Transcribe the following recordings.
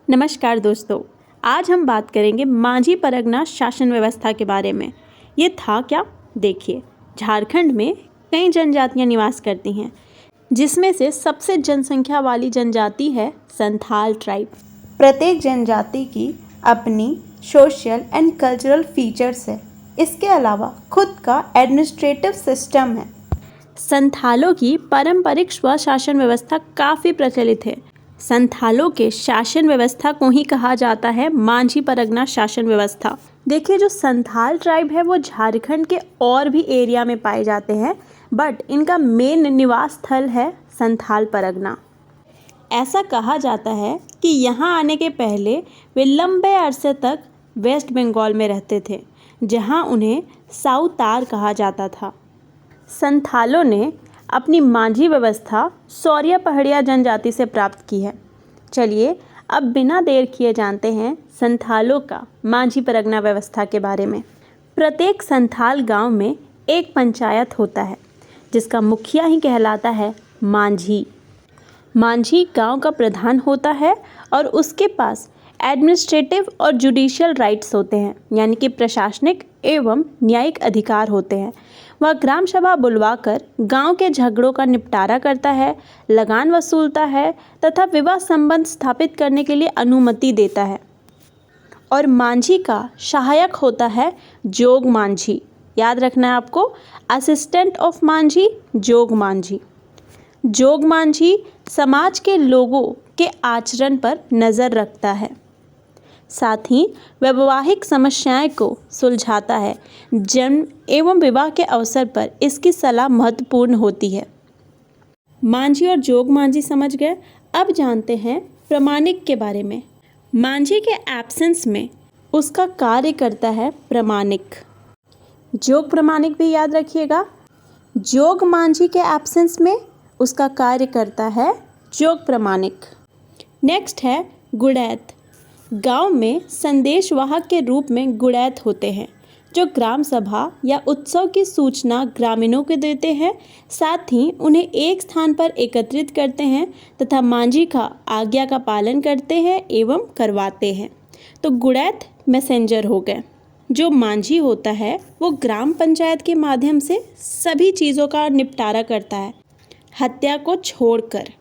नमस्कार दोस्तों, आज हम बात करेंगे मांझी परगना शासन व्यवस्था के बारे में। ये था क्या? देखिए, झारखंड में कई जनजातियां निवास करती हैं, जिसमें से सबसे जनसंख्या वाली जनजाति है संथाल ट्राइब। प्रत्येक जनजाति की अपनी सोशल एंड कल्चरल फीचर्स है। इसके अलावा खुद का एडमिनिस्ट्रेटिव सिस्टम है। संथालों की पारंपरिक स्वशासन व्यवस्था काफ़ी प्रचलित है। संथालों के शासन व्यवस्था को ही कहा जाता है मांझी परगना शासन व्यवस्था। देखिए, जो संथाल ट्राइब है वो झारखंड के और भी एरिया में पाए जाते हैं, बट इनका मेन निवास स्थल है संथाल परगना। ऐसा कहा जाता है कि यहाँ आने के पहले वे लंबे अरसे तक वेस्ट बंगाल में रहते थे, जहाँ उन्हें साउतार कहा जाता था। संथालों ने अपनी मांझी व्यवस्था सौरिया पहाड़िया जनजाति से प्राप्त की है। चलिए अब बिना देर किए जानते हैं संथालों का मांझी परगना व्यवस्था के बारे में। प्रत्येक संथाल गांव में एक पंचायत होता है, जिसका मुखिया ही कहलाता है मांझी। मांझी गांव का प्रधान होता है और उसके पास एडमिनिस्ट्रेटिव और जुडिशियल राइट्स होते हैं, यानी कि प्रशासनिक एवं न्यायिक अधिकार होते हैं। वह ग्राम सभा बुलवाकर गांव के झगड़ों का निपटारा करता है, लगान वसूलता है तथा विवाह संबंध स्थापित करने के लिए अनुमति देता है। और मांझी का सहायक होता है जोग मांझी। याद रखना है आपको, असिस्टेंट ऑफ मांझी जोग मांझी। जोग मांझी समाज के लोगों के आचरण पर नज़र रखता है, साथ ही वैवाहिक समस्याएं को सुलझाता है। जन्म एवं विवाह के अवसर पर इसकी सलाह महत्वपूर्ण होती है। मांझी और जोग मांझी समझ गए। अब जानते हैं प्रमाणिक के बारे में। मांझी के एब्सेंस में उसका कार्य करता है प्रमाणिक। जोग प्रमाणिक भी याद रखिएगा। जोग मांझी के एब्सेंस में उसका कार्य करता है जोग प्रमाणिक। नेक्स्ट है गुड़ैत। गांव में संदेश वाहक के रूप में गुड़ैत होते हैं, जो ग्राम सभा या उत्सव की सूचना ग्रामीणों को देते हैं, साथ ही उन्हें एक स्थान पर एकत्रित करते हैं तथा मांझी का आज्ञा का पालन करते हैं एवं करवाते हैं। तो गुड़ैत मैसेंजर हो गए। जो मांझी होता है वो ग्राम पंचायत के माध्यम से सभी चीज़ों का निपटारा करता है, हत्या को छोड़कर।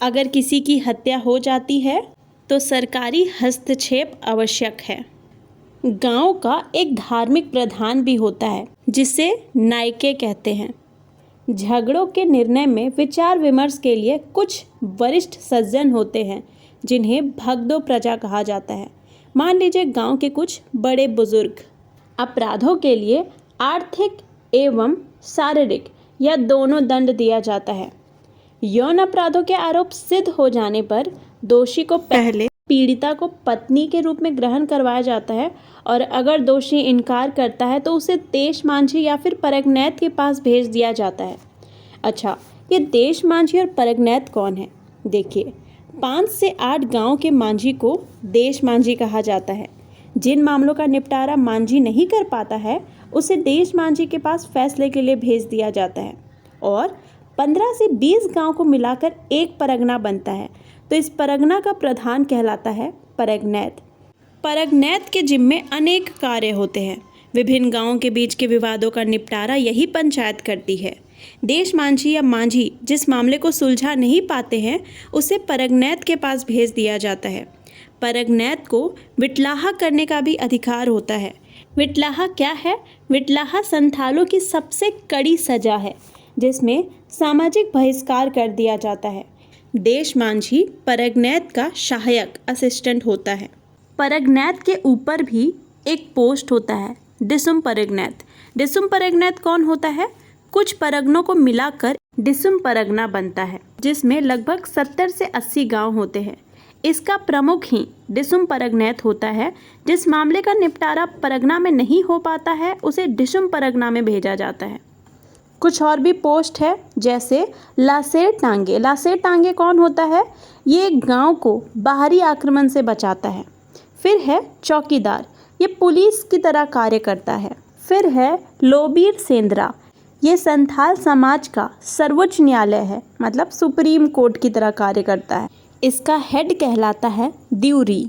अगर किसी की हत्या हो जाती है तो सरकारी हस्तक्षेप आवश्यक है। गांव का एक धार्मिक प्रधान भी होता है, जिसे नायके कहते हैं। झगड़ों के निर्णय में विचार विमर्श के लिए कुछ वरिष्ठ सज्जन होते हैं, जिन्हें भगदो प्रजा कहा जाता है। मान लीजिए गांव के कुछ बड़े बुजुर्ग। अपराधों के लिए आर्थिक एवं शारीरिक या दोनों दंड दिया जाता है। यौन अपराधों के आरोप सिद्ध हो जाने पर दोषी को पहले पीड़िता को पत्नी के रूप में ग्रहण करवाया जाता है, और अगर दोषी इनकार करता है तो उसे देश मांझी या फिर परगनैत के पास भेज दिया जाता है। अच्छा, ये देश मांझी और परगनैत कौन है? देखिए, 5 से 8 गांव के मांझी को देश मांझी कहा जाता है। जिन मामलों का निपटारा मांझी नहीं कर पाता है, उसे देश मांझी के पास फैसले के लिए भेज दिया जाता है। और 15 से 20 गांव को मिलाकर एक परगना बनता है, तो इस परगना का प्रधान कहलाता है परगनैत। परगनैत के जिम्मे अनेक कार्य होते हैं। विभिन्न गांवों के बीच के विवादों का निपटारा यही पंचायत करती है। देश मांझी या मांझी जिस मामले को सुलझा नहीं पाते हैं, उसे परगनैत के पास भेज दिया जाता है। परगनैत को विटलाहा करने का भी अधिकार होता है। विटलाहा क्या है? विटलाहा संथालों की सबसे कड़ी सजा है, जिसमें सामाजिक बहिष्कार कर दिया जाता है। देश मांझी परगनैत का सहायक असिस्टेंट होता है। परगनैत के ऊपर भी एक पोस्ट होता है, डिसुम परगनैत। डिसुम परगनैत कौन होता है? कुछ परगनों को मिलाकर डिसुम परगना बनता है, जिसमें लगभग 70 से 80 गांव होते हैं। इसका प्रमुख ही डिसुम परगनैत होता है। जिस मामले का निपटारा परगना में नहीं हो पाता है, उसे डिसुम परगना में भेजा जाता है। कुछ और भी पोस्ट है, जैसे लासेर टांगे। लासेर टांगे कौन होता है? ये एक गांव को बाहरी आक्रमण से बचाता है। फिर है चौकीदार, ये पुलिस की तरह कार्य करता है। फिर है लोबीर सेंद्रा, ये संथाल समाज का सर्वोच्च न्यायालय है, मतलब सुप्रीम कोर्ट की तरह कार्य करता है। इसका हेड कहलाता है द्यूरी।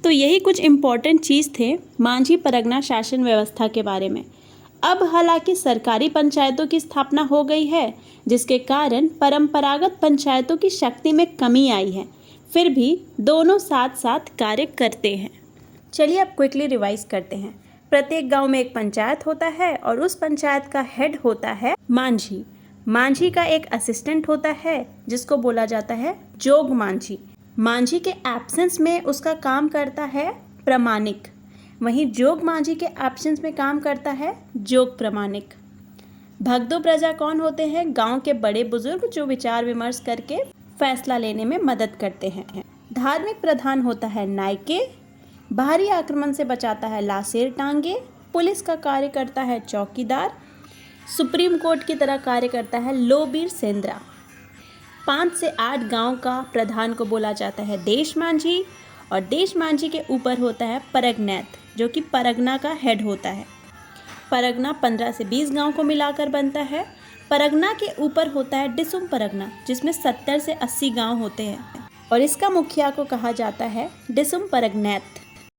तो यही कुछ इम्पोर्टेंट चीज़ थे मांझी परगना शासन व्यवस्था के बारे में। अब हालांकि सरकारी पंचायतों की स्थापना हो गई है, जिसके कारण परंपरागत पंचायतों की शक्ति में कमी आई है, फिर भी दोनों साथ साथ कार्य करते हैं। चलिए अब क्विकली रिवाइज करते हैं। प्रत्येक गांव में एक पंचायत होता है और उस पंचायत का हेड होता है मांझी। मांझी का एक असिस्टेंट होता है जिसको बोला जाता है जोग मांझी। मांझी के एब्सेंस में उसका काम करता है प्रमाणिक। वहीं जोग मांझी के एब्सेंस में काम करता है जोग प्रमाणिक। भगदो प्रजा कौन होते हैं? गांव के बड़े बुजुर्ग जो विचार विमर्श करके फैसला लेने में मदद करते हैं। धार्मिक प्रधान होता है नायके। बाहरी आक्रमण से बचाता है लासेर टांगे। पुलिस का कार्य करता है चौकीदार। सुप्रीम कोर्ट की तरह कार्य करता है लोबीर सेंद्रा। 5 से 8 गांव का प्रधान को बोला जाता है देश मांझी और देश मांझी के ऊपर होता है परगनैत, जो कि परगना का हेड होता है। परगना 15 से 20 गांव को मिलाकर बनता है। परगना के ऊपर होता है डिसुम परगना, जिसमें 70 से 80 गांव होते हैं और इसका मुखिया को कहा जाता है डिसुम परगनैत।